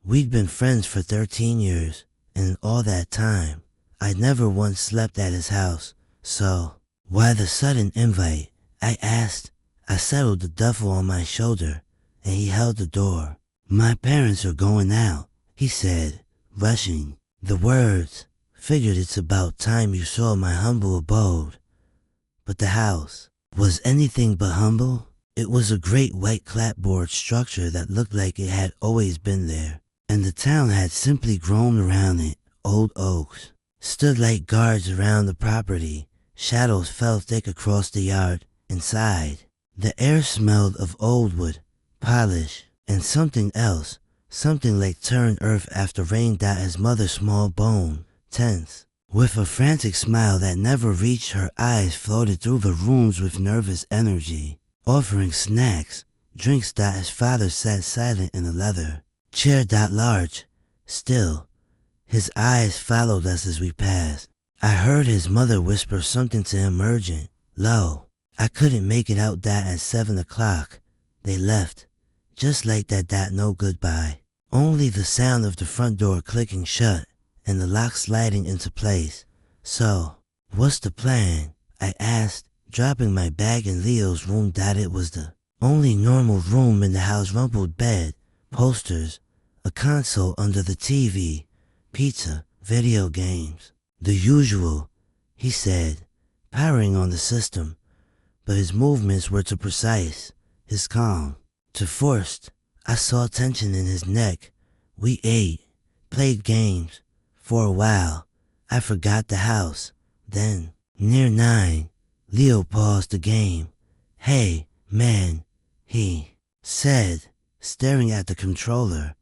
We'd been friends for 13 years, and in all that time, I'd never once slept at his house. So, why the sudden invite? I asked. I settled the duffel on my shoulder, and he held the door. My parents are going out, he said, rushing. The words, figured it's about time you saw my humble abode. But the house was anything but humble. It was a great white clapboard structure that looked like it had always been there, and the town had simply grown around it. Old oaks stood like guards around the property. Shadows fell thick across the yard. Inside, the air smelled of old wood, polish, and something else, something like turned earth after rain. His mother's small bone, tense, with a frantic smile that never reached her eyes, floated through the rooms with nervous energy, offering snacks, drinks. His father sat silent in a leather chair. Large, still, his eyes followed us as we passed. I heard his mother whisper something to him urgent, low. I couldn't make it out. At 7 o'clock, they left, just like that. No goodbye, only the sound of the front door clicking shut and the lock sliding into place. So, what's the plan? I asked, dropping my bag in Leo's room. It was the only normal room in the house. Rumpled bed, posters, a console under the TV, pizza, video games. The usual, he said, powering on the system. But his movements were too precise, his calm too forced. I saw tension in his neck. We ate, played games. For a while, I forgot the house. Then, near 9, Leo paused the game. Hey, man, he said, staring at the controller.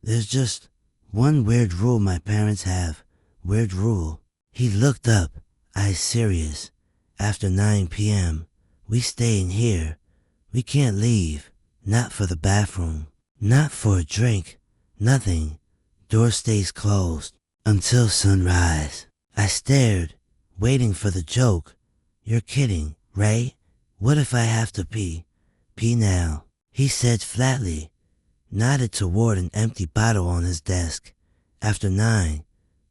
There's just one weird rule my parents have. Weird rule. He looked up, eyes serious. After 9 p.m., we stay in here. We can't leave. Not for the bathroom. Not for a drink. Nothing. Door stays closed until sunrise. I stared, waiting for the joke. You're kidding, right? What if I have to pee? Pee now, he said flatly, nodded toward an empty bottle on his desk. After 9,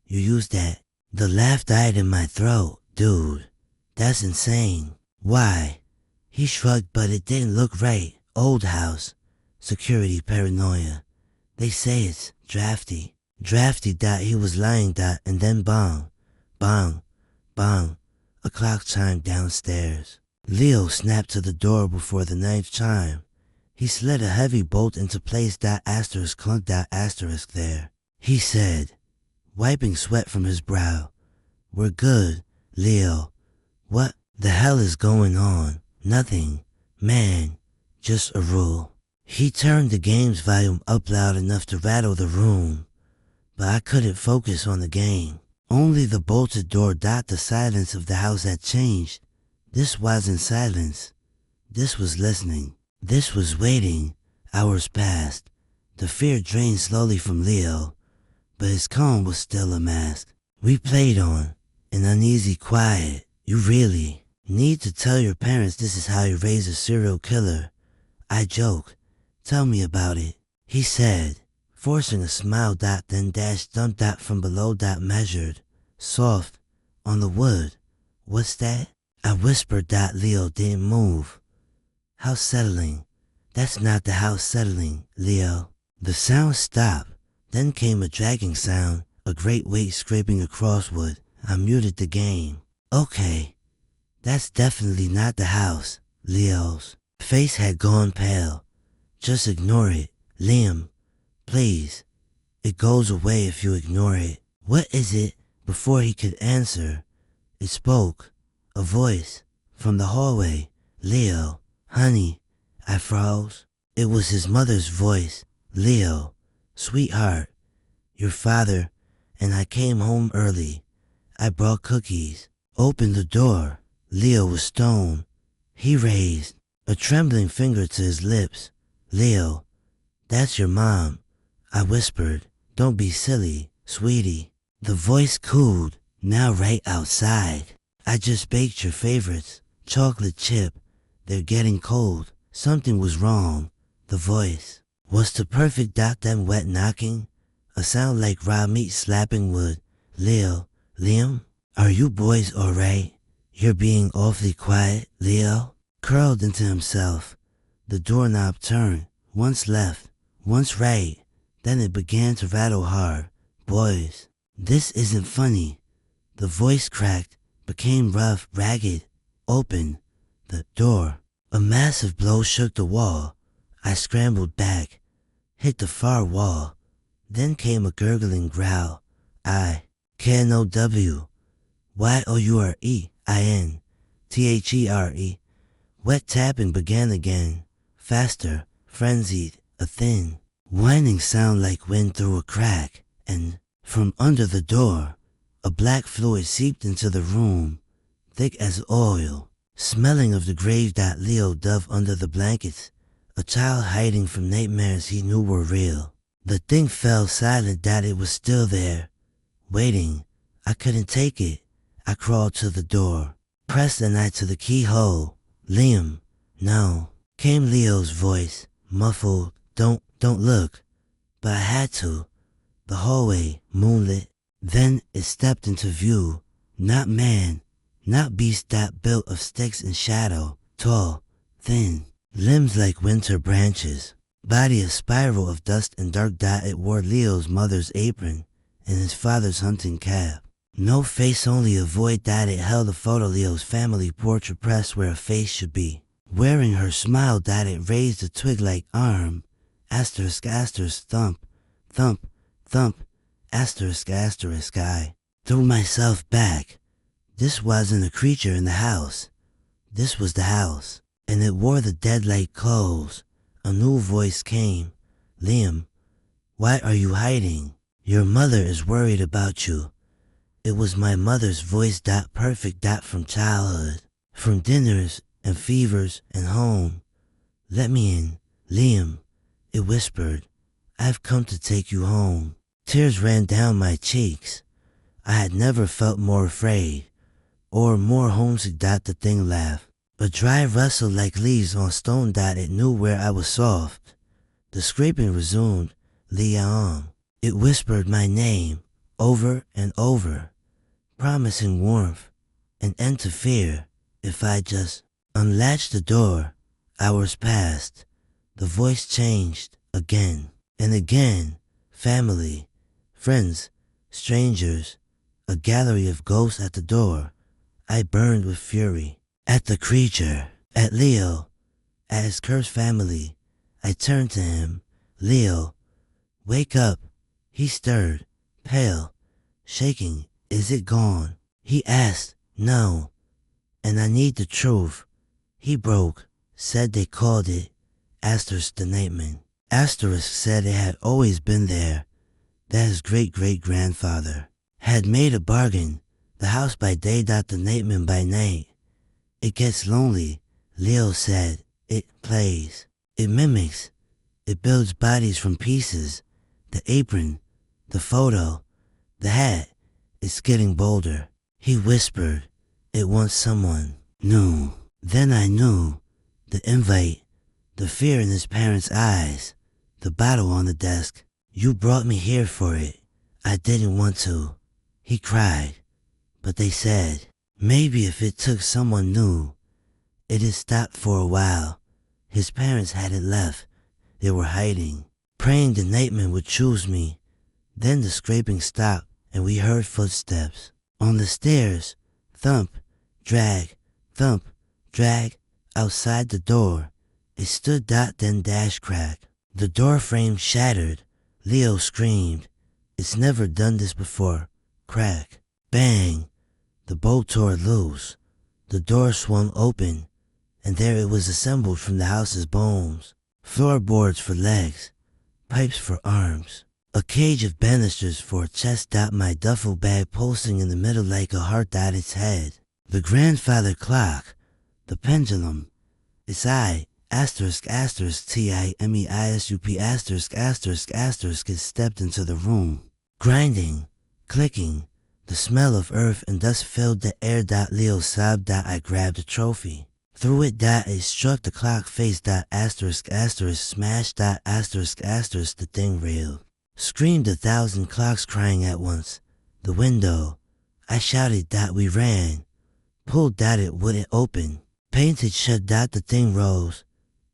you use that. The laugh died in my throat. Dude, that's insane. Why? He shrugged, but it didn't look right. Old house, security paranoia. They say it's drafty. Drafty. He was lying. And then bang, bang, bang. A clock chimed downstairs. Leo snapped to the door before the 9th chime. He slid a heavy bolt into place. Asterisk clunk. Asterisk there. He said, wiping sweat from his brow. We're good, Leo. What the hell is going on? Nothing, man, just a rule. He turned the game's volume up loud enough to rattle the room, but I couldn't focus on the game. Only the bolted door. The silence of the house had changed. This wasn't silence. This was listening. This was waiting. Hours passed. The fear drained slowly from Leo, but his calm was still a mask. We played on, an uneasy quiet. You really need to tell your parents this is how you raise a serial killer. I joked. Tell me about it, he said, forcing a smile. Then thumped from below. Measured, soft, on the wood. What's that? I whispered. Leo didn't move. House settling. That's not the house settling, Leo. The sound stopped. Then came a dragging sound, a great weight scraping across wood. I muted the game. Okay, that's definitely not the house. Leo's face had gone pale. Just ignore it, Liam. Please. It goes away if you ignore it. What is it? Before he could answer, it spoke. A voice from the hallway. Leo, honey. I froze. It was his mother's voice. Leo, sweetheart, your father and I came home early. I brought cookies. Opened the door. Leo was stone. He raised a trembling finger to his lips. Leo, that's your mom. I whispered. Don't be silly, sweetie. The voice cooed. Now right outside. I just baked your favorites. Chocolate chip. They're getting cold. Something was wrong. The voice was too perfect. Then wet knocking. A sound like raw meat slapping wood. Leo, Liam, are you boys alright? You're being awfully quiet, Leo. Curled into himself. The doorknob turned, once left, once right. Then it began to rattle hard. Boys, this isn't funny. The voice cracked, became rough, ragged. Open the door. A massive blow shook the wall. I scrambled back, hit the far wall. Then came a gurgling growl. I-K-N-O-W. Y-O-U-R-E-I-N-T-H-E-R-E. Wet tapping began again. Faster, frenzied, a thin, whining sound like wind through a crack. And from under the door, a black fluid seeped into the room, thick as oil, smelling of the grave. Leo dove under the blankets, a child hiding from nightmares he knew were real. The thing fell silent. It was still there, waiting. I couldn't take it. I crawled to the door, pressed an eye to the keyhole. Liam, no, came Leo's voice, muffled. Don't look. But I had to. The hallway, moonlit. Then it stepped into view. Not man, not beast. Built of sticks and shadow. Tall, thin, limbs like winter branches. Body a spiral of dust and dark. It wore Leo's mother's apron and his father's hunting cap. No face, only a void. It held a photo, Leo's family portrait pressed where a face should be. Wearing her smile. It raised a twig-like arm. Asterisk, asterisk, thump, thump, thump, asterisk, asterisk. I threw myself back. This wasn't a creature in the house. This was the house, and it wore the dead-like clothes. A new voice came. Liam, why are you hiding? Your mother is worried about you. It was my mother's voice. Perfect. From childhood, from dinners and fevers and home. Let me in, Liam, it whispered. I've come to take you home. Tears ran down my cheeks. I had never felt more afraid or more homesick. The thing laughed. A dry rustle like leaves on stone. It knew where I was soft. The scraping resumed. Liam. It whispered my name over and over, promising warmth, an end to fear if I just unlatched the door. Hours passed. The voice changed again and again. Family, friends, strangers, a gallery of ghosts at the door. I burned with fury. At the creature, at Leo, at his cursed family. I turned to him. Leo, wake up. He stirred, pale, shaking. Is it gone? He asked. No. And I need the truth. He broke, said they called it Asterisk the Nightman. Asterisk said it had always been there, that his great-great-grandfather had made a bargain. The house by day. The Nightman by night. It gets lonely, Leo said. It plays. It mimics. It builds bodies from pieces. The apron, the photo, the hat. It's getting bolder. He whispered. It wants someone new. Then I knew. The invite, the fear in his parents' eyes, the bottle on the desk. You brought me here for it. I didn't want to. He cried. But they said, maybe if it took someone new. It had stopped for a while. His parents hadn't left. They were hiding, praying the Nightman would choose me. Then the scraping stopped and we heard footsteps. On the stairs, thump, drag, thump, drag. Outside the door, it stood. Then dash crack. The door frame shattered. Leo screamed. It's never done this before. Crack. Bang. The bolt tore loose. The door swung open, and there it was, assembled from the house's bones. Floorboards for legs, pipes for arms, a cage of banisters for a chest. My duffel bag pulsing in the middle like a heart. Its head. The grandfather clock, the pendulum. It's I, asterisk, asterisk, TIMEISUP, asterisk, asterisk, asterisk. It stepped into the room. Grinding, clicking, the smell of earth and dust filled the air. Leo sobbed. I grabbed a trophy. Threw it. It struck the clock face. Asterisk, asterisk, smash. Asterisk, asterisk. The thing reeled. Screamed 1,000 clocks crying at once. The window. I shouted that we ran. Pulled that it wouldn't open. Painted shut that the thing rose.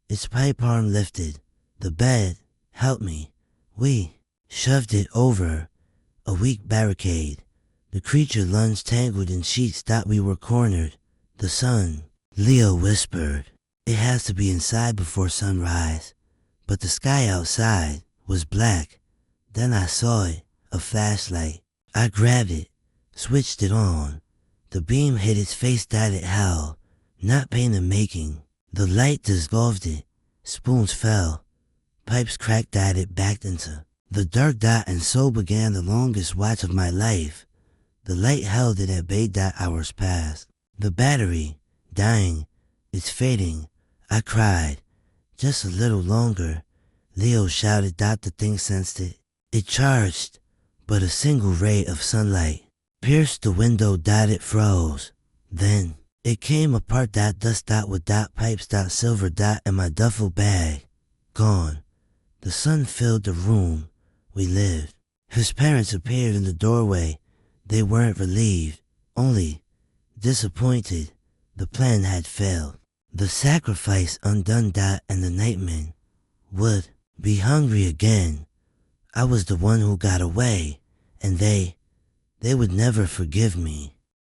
Its pipe arm lifted. The bed. Help me. We shoved it over. A weak barricade. The creature lunged tangled in sheets that we were cornered. The sun. Leo whispered. It has to be inside before sunrise. But the sky outside was black. Then I saw it. A flashlight. I grabbed it. Switched it on. The beam hit its face that it howled. Not pain in making. The light dissolved it. Spoons fell. Pipes cracked that it backed into the dark dot, and so began the longest watch of my life. The light held it at bay that hours passed. The battery. Dying. It's fading. I cried. Just a little longer. Leo shouted that the thing sensed it. It charged, but a single ray of sunlight pierced the window that it froze. Then it came apart that dust dot with dot pipes dot silver dot in my duffel bag. Gone. The sun filled the room we lived. His parents appeared in the doorway. They weren't relieved, only disappointed. The plan had failed. The sacrifice undone dot and the Nightman would be hungry again. I was the one who got away, and they would never forgive me.